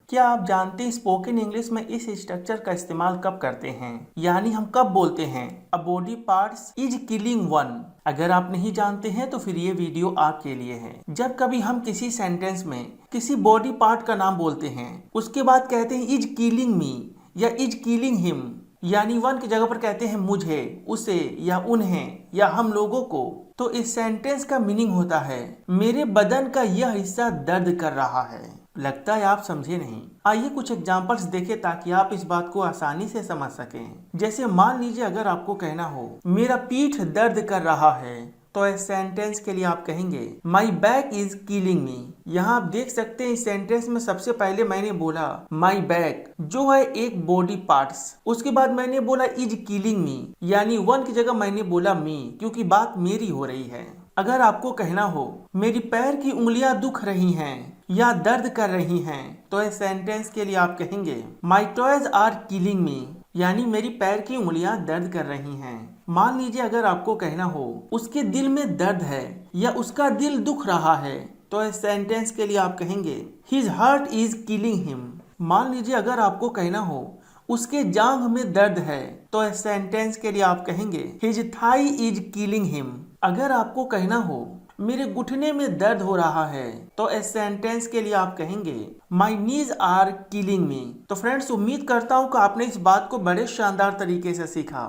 क्या आप जानते हैं स्पोकन इंग्लिश में इस स्ट्रक्चर का इस्तेमाल कब करते हैं, यानी हम कब बोलते हैं a body parts is killing one. अगर आप नहीं जानते हैं तो फिर ये वीडियो आपके लिए है। जब कभी हम किसी सेंटेंस में किसी बॉडी पार्ट का नाम बोलते हैं, उसके बाद कहते हैं इज किलिंग मी या इज किलिंग हिम, यानी वन की जगह पर कहते हैं मुझे, उसे या उन्हें या हम लोगों को, तो इस सेंटेंस का मीनिंग होता है मेरे बदन का यह हिस्सा दर्द कर रहा है। लगता है आप समझे नहीं। आइए कुछ एग्जांपल्स देखें ताकि आप इस बात को आसानी से समझ सकें। जैसे मान लीजिए अगर आपको कहना हो मेरा पीठ दर्द कर रहा है, तो इस सेंटेंस के लिए आप कहेंगे माई बैक इज किलिंग मी। यहाँ आप देख सकते हैं इस सेंटेंस में सबसे पहले मैंने बोला माई बैक जो है एक बॉडी पार्ट्स, उसके बाद मैंने बोला इज किलिंग मी, यानी वन की जगह मैंने बोला मी, क्योंकि बात मेरी हो रही है। अगर आपको कहना हो मेरी पैर की उंगलियां दुख रही हैं या दर्द कर रही हैं, तो इस सेंटेंस के लिए आप कहेंगे माई टॉयज आर किलिंग मी, यानी मेरी पैर की उंगलियां दर्द कर रही हैं। मान लीजिए अगर आपको कहना हो उसके दिल में दर्द है या उसका दिल दुख रहा है, तो इस सेंटेंस के लिए आप कहेंगे his heart is killing him. मान लीजिए अगर आपको कहना हो उसके जांघ में दर्द है, तो इस सेंटेंस के लिए आप कहेंगे his thigh is killing him. अगर आपको कहना हो मेरे घुटने में दर्द हो रहा है, तो इस सेंटेंस के लिए आप कहेंगे माई नीज आर किलिंग मी। तो फ्रेंड्स, उम्मीद करता हूँ कि आपने इस बात को बड़े शानदार तरीके से सीखा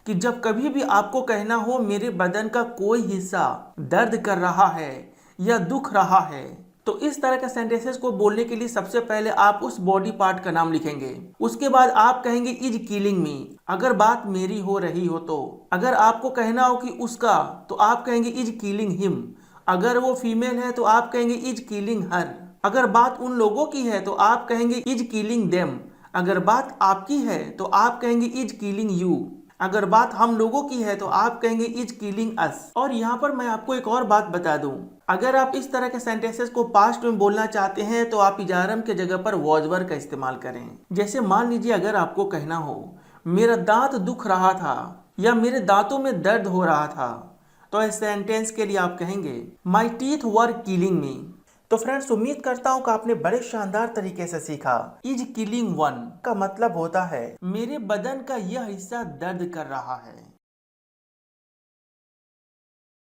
कि जब कभी भी आपको कहना हो मेरे बदन का कोई हिस्सा दर्द कर रहा है या दुख रहा है, तो इस तरह के सेंटेंसेस को बोलने के लिए सबसे पहले आप उस बॉडी पार्ट का नाम लिखेंगे, उसके बाद आप कहेंगे इज किलिंग मी अगर बात मेरी हो रही हो तो। अगर आपको कहना हो कि उसका, तो आप कहेंगे इज किलिंग हिम। अगर वो फीमेल है तो आप कहेंगे इज किलिंग हर। अगर बात उन लोगों की है तो आप कहेंगे इज किलिंग देम। अगर बात आपकी है तो आप कहेंगे इज किलिंग यू। अगर बात हम लोगों की है तो आप कहेंगे इज किलिंग अस। और यहाँ पर मैं आपको एक और बात बता दूं, अगर आप इस तरह के सेंटेंसेस को पास्ट में बोलना चाहते हैं तो आप इजारम के जगह पर वॉज वर्ब का इस्तेमाल करें। जैसे मान लीजिए अगर आपको कहना हो मेरा दांत दुख रहा था या मेरे दांतों में दर्द हो रहा था, तो इस सेंटेंस के लिए आप कहेंगे माई टीथ वर किलिंग मी। तो फ्रेंड्स, उम्मीद करता हूँ कि आपने बड़े शानदार तरीके से सीखा इज किलिंग वन का मतलब होता है मेरे बदन का यह हिस्सा दर्द कर रहा है।